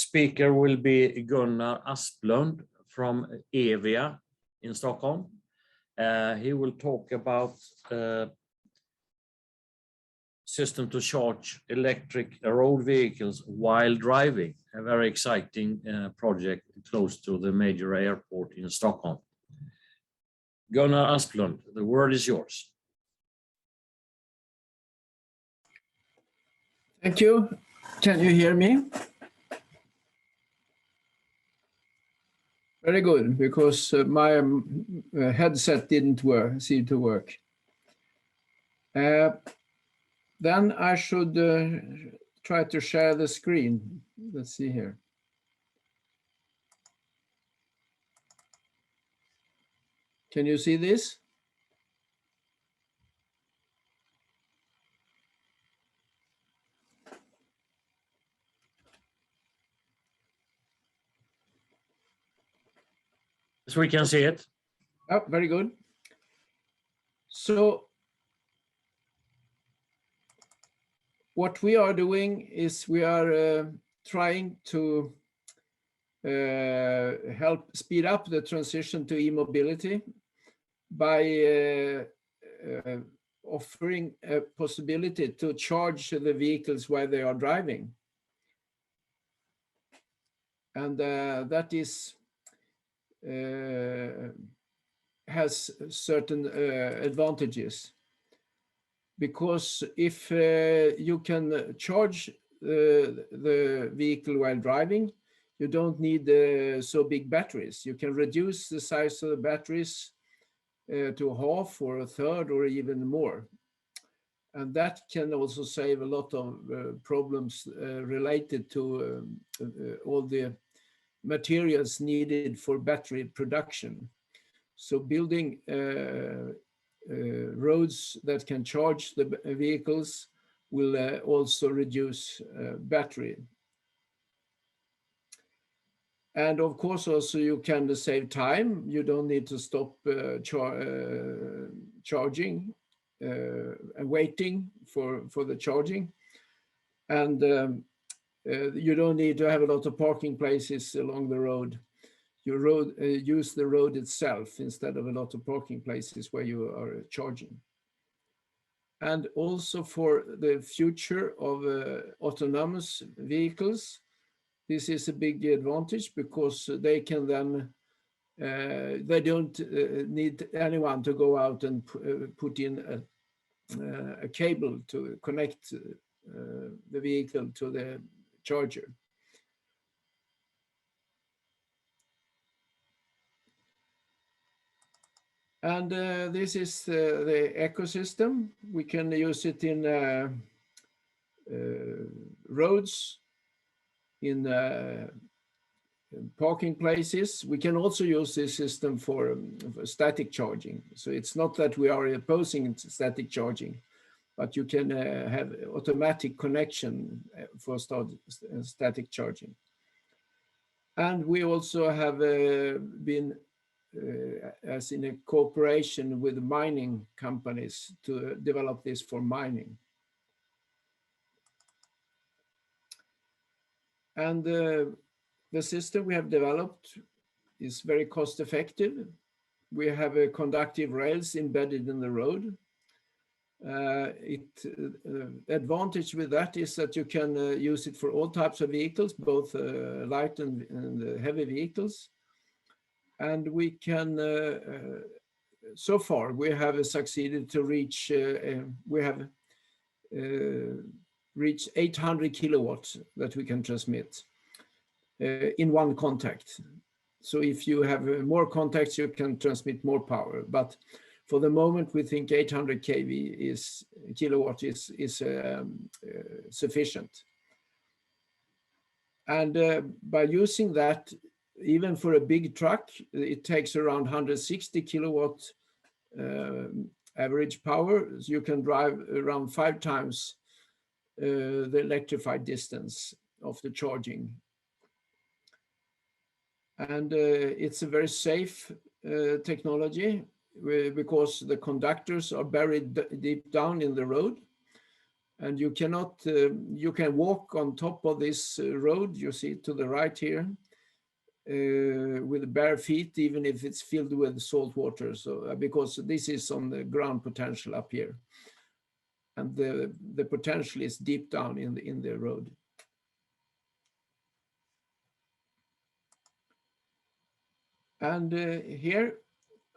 speaker will be Gunnar Asplund from Evia in Stockholm. He will talk about system to charge electric road vehicles while driving, a very exciting project close to the major airport in Stockholm. Gunnar Asplund, the word is yours. Thank you. Can you hear me? Very good, because my headset didn't seem to work. Then I should try to share the screen. Let's see here. Can you see this? Yes, we can see it. Oh, very good. So what we are doing is we are trying to help speed up the transition to e-mobility by offering a possibility to charge the vehicles while they are driving. And that is has certain advantages, because if you can charge the vehicle while driving, you don't need so big batteries. You can reduce the size of the batteries to half or a third or even more. And that can also save a lot of problems related to all the materials needed for battery production. So building roads that can charge the vehicles will also reduce battery. And of course, also you can save time. You don't need to stop charging and waiting for the charging. And you don't need to have a lot of parking places along the road. You use the road itself instead of a lot of parking places where you are charging. And also for the future of autonomous vehicles, this is a big advantage, because they can then, they don't need anyone to go out and put in a cable to connect the vehicle to the charger. And this is the ecosystem. We can use it in roads, in parking places. We can also use this system for static charging. So it's not that we are opposing static charging, but you can have automatic connection for static charging. And we also have been as in a cooperation with mining companies to develop this for mining. And the system we have developed is very cost effective. We have conductive rails embedded in the road. Advantage with that is that you can use it for all types of vehicles, both light and heavy vehicles. And we can, so far, we have succeeded to reach, we have reached 800 kilowatts that we can transmit in one contact. So if you have more contacts, you can transmit more power. But for the moment, we think 800 kilowatt is sufficient. And by using that, even for a big truck, it takes around 160 kilowatt average power. So you can drive around 5 times the electrified distance of the charging. And it's a very safe technology, because the conductors are buried deep down in the road. And you cannot, you can walk on top of this road, you see to the right here, with bare feet, even if it's filled with salt water. So because this is on the ground potential up here, and the potential is deep down in the road. And here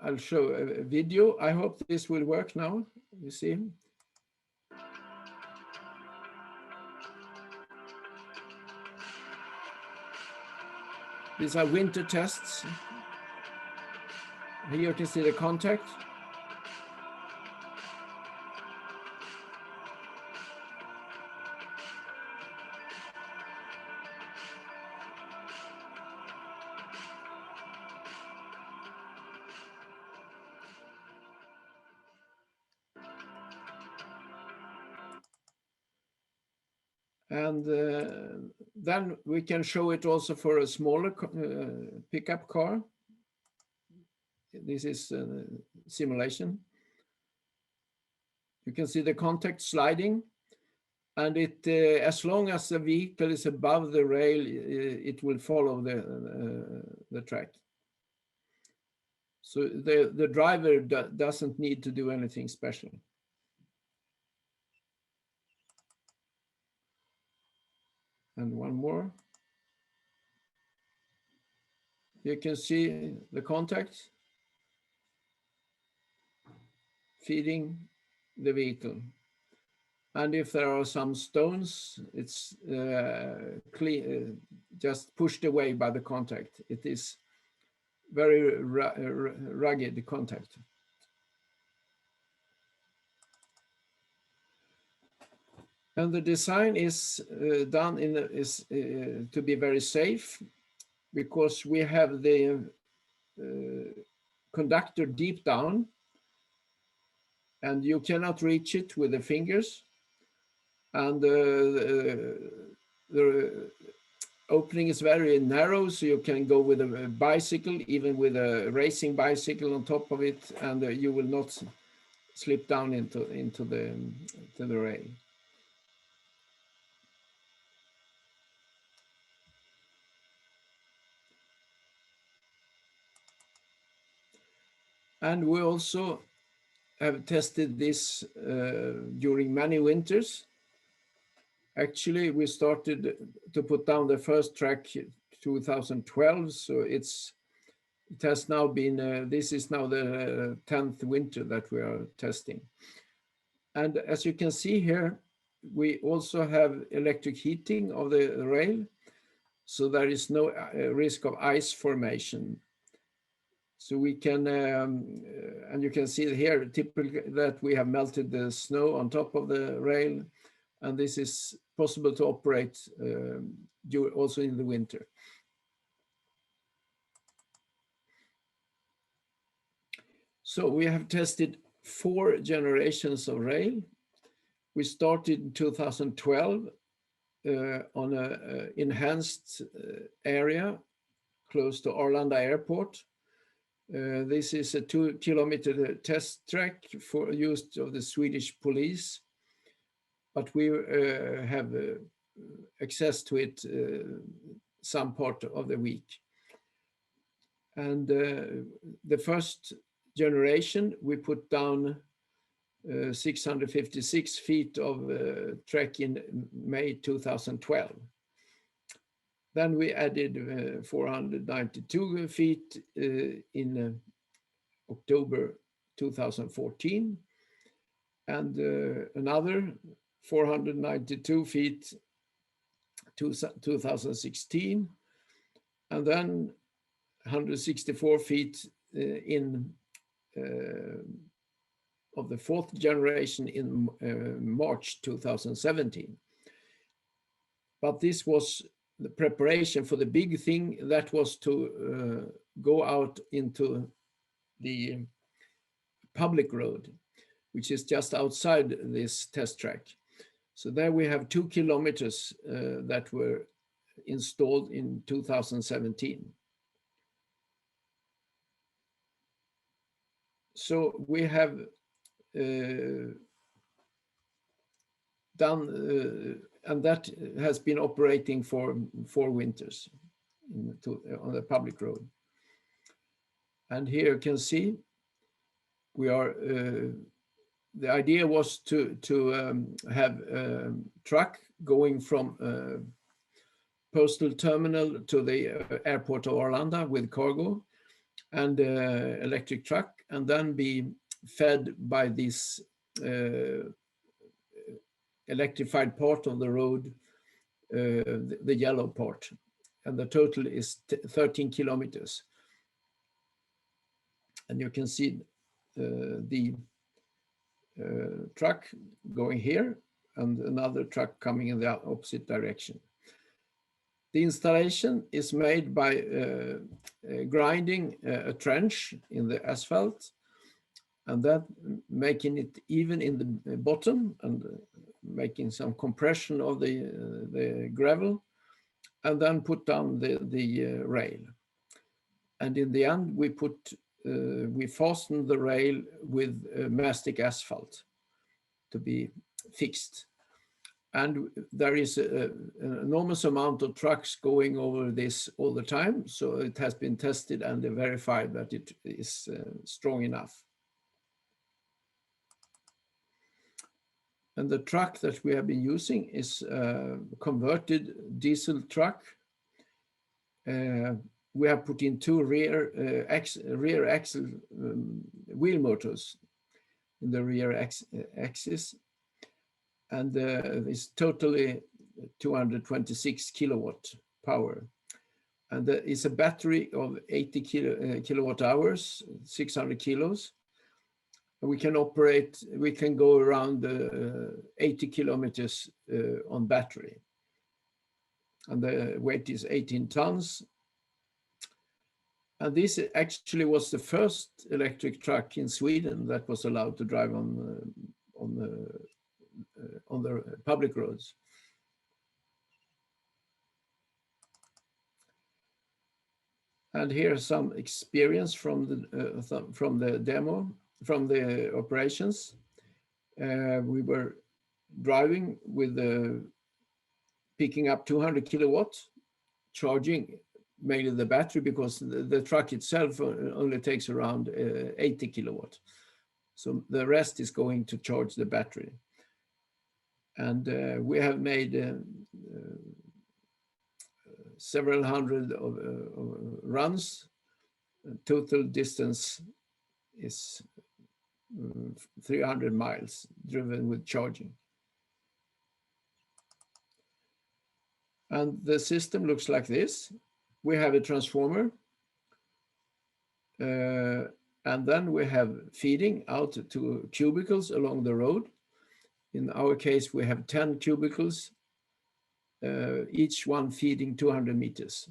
I'll show a video. I hope this will work now. You see. These are winter tests. Here you can see the contact. And then we can show it also for a smaller pickup car. This is a simulation. You can see the contact sliding, and it as long as the vehicle is above the rail, it will follow the track. So the driver doesn't need to do anything special. And one more. You can see the contact feeding the vehicle. And if there are some stones, it's just pushed away by the contact. It is very rugged contact. And the design is done to be very safe, because we have the conductor deep down, and you cannot reach it with the fingers. And the opening is very narrow, so you can go with a bicycle, even with a racing bicycle on top of it, and you will not slip down into the rail. And we also have tested this during many winters. Actually, we started to put down the first track 2012, so it has now been, this is now the 10th winter that we are testing. And as you can see here, we also have electric heating of the rail, so there is no risk of ice formation. So we can, and you can see here typically that we have melted the snow on top of the rail, and this is possible to operate also in the winter. So we have tested 4 generations of rail. We started in 2012 on an enhanced area close to Arlanda Airport. This is a 2-kilometer test track for use of the Swedish police, but we have access to it some part of the week. And the first generation, we put down 656 feet of track in May 2012. Then we added 492 feet in October 2014, and another 492 feet 2016, and then 164 feet in of the 4th generation in March 2017. But this was the preparation for the big thing, that was to go out into the public road, which is just outside this test track. So there we have 2 kilometers that were installed in 2017. So we have done done, and that has been operating for 4 winters on the public road. And here you can see we are. The idea was to have a truck going from postal terminal to the airport of Arlanda with cargo and electric truck, and then be fed by this electrified part of the road, the yellow part, and the total is 13 kilometers. And you can see the truck going here and another truck coming in the opposite direction. The installation is made by grinding a trench in the asphalt and then making it even in the bottom and making some compression of the gravel, and then put down the rail. And in the end, we fastened the rail with mastic asphalt to be fixed. And there is an enormous amount of trucks going over this all the time. So it has been tested and verified that it is strong enough. And the truck that we have been using is a converted diesel truck. We have put in 2 rear axle wheel motors in the rear axis. And it's totally 226 kilowatt power. And it's a battery of 80 kilowatt hours, 600 kilos. We can go around 80 kilometers on battery. And the weight is 18 tons. And this actually was the first electric truck in Sweden that was allowed to drive on the public roads. And here's some experience from the demo, from the operations. We were driving with picking up 200 kilowatts, charging mainly the battery because the truck itself only takes around 80 kilowatts. So the rest is going to charge the battery. And we have made several hundred of runs. Total distance is 300 miles driven with charging. And the system looks like this. We have a transformer. And then we have feeding out to cubicles along the road. In our case, we have 10 cubicles, each one feeding 200 meters.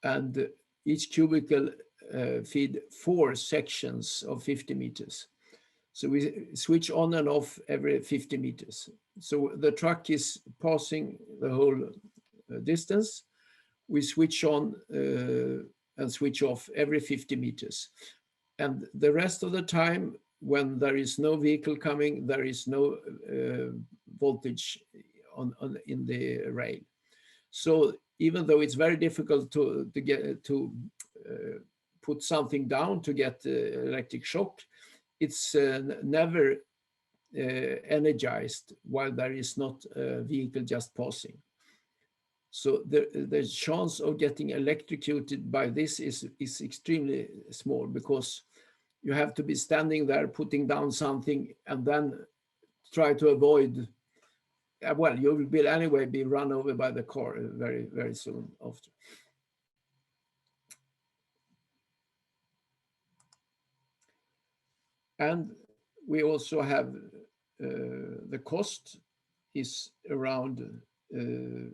And each cubicle feed 4 sections of 50 meters. So we switch on and off every 50 meters. So the truck is passing the whole distance. We switch on and switch off every 50 meters. And the rest of the time, when there is no vehicle coming, there is no voltage in the rail. So even though it's very difficult to put something down to get electric shock, it's never energized while there is not a vehicle just passing. So the chance of getting electrocuted by this is extremely small, because you have to be standing there putting down something and then try to avoid, well, you will anyway be run over by the car very, very soon after. And we also have the cost is around $1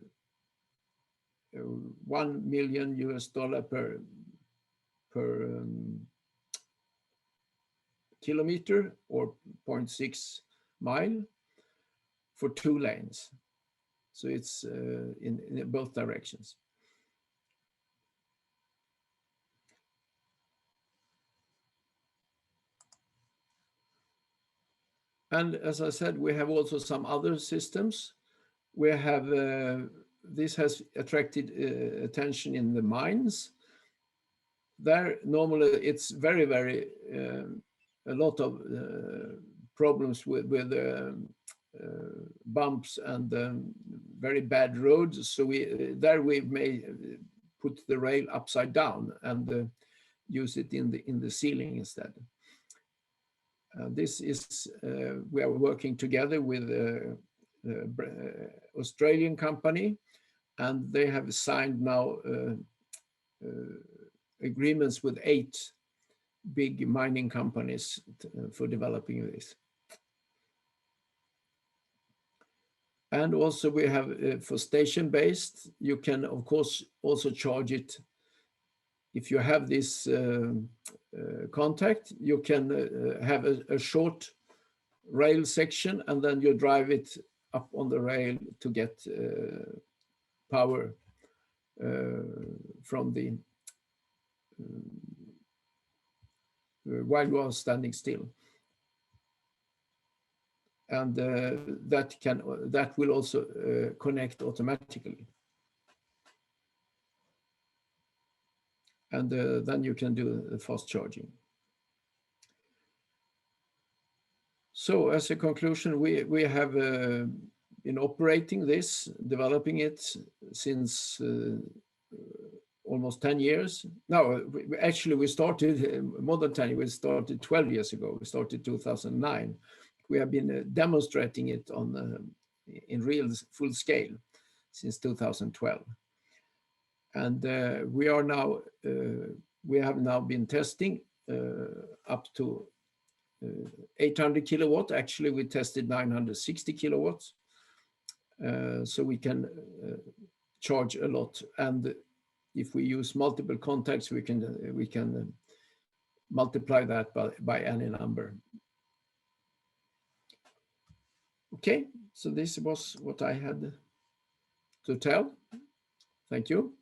million per kilometer, or 0.6 mile, for 2 lanes. So it's in both directions. And as I said, we have also some other systems. We have, this has attracted attention in the mines. There, normally it's very, very, a lot of problems with bumps and very bad roads. So we may put the rail upside down and use it in the ceiling instead. This is, we are working together with Australian company, and they have signed now agreements with 8 big mining companies for developing this. And also we have for station-based, you can of course also charge it. If you have this contact, you can have a short rail section, and then you drive it up on the rail to get power from the while you are standing still. And that will also connect automatically. And then you can do the fast charging. So as a conclusion, we have been operating this, developing it since almost 10 years. No, actually we started more than 10 years. We started 12 years ago. We started 2009. We have been demonstrating it in real full scale since 2012. And we have now been testing up to 800 kilowatt. Actually, we tested 960 kilowatts. So we can charge a lot. And if we use multiple contacts, we can multiply that by any number. Okay, so this was what I had to tell. Thank you.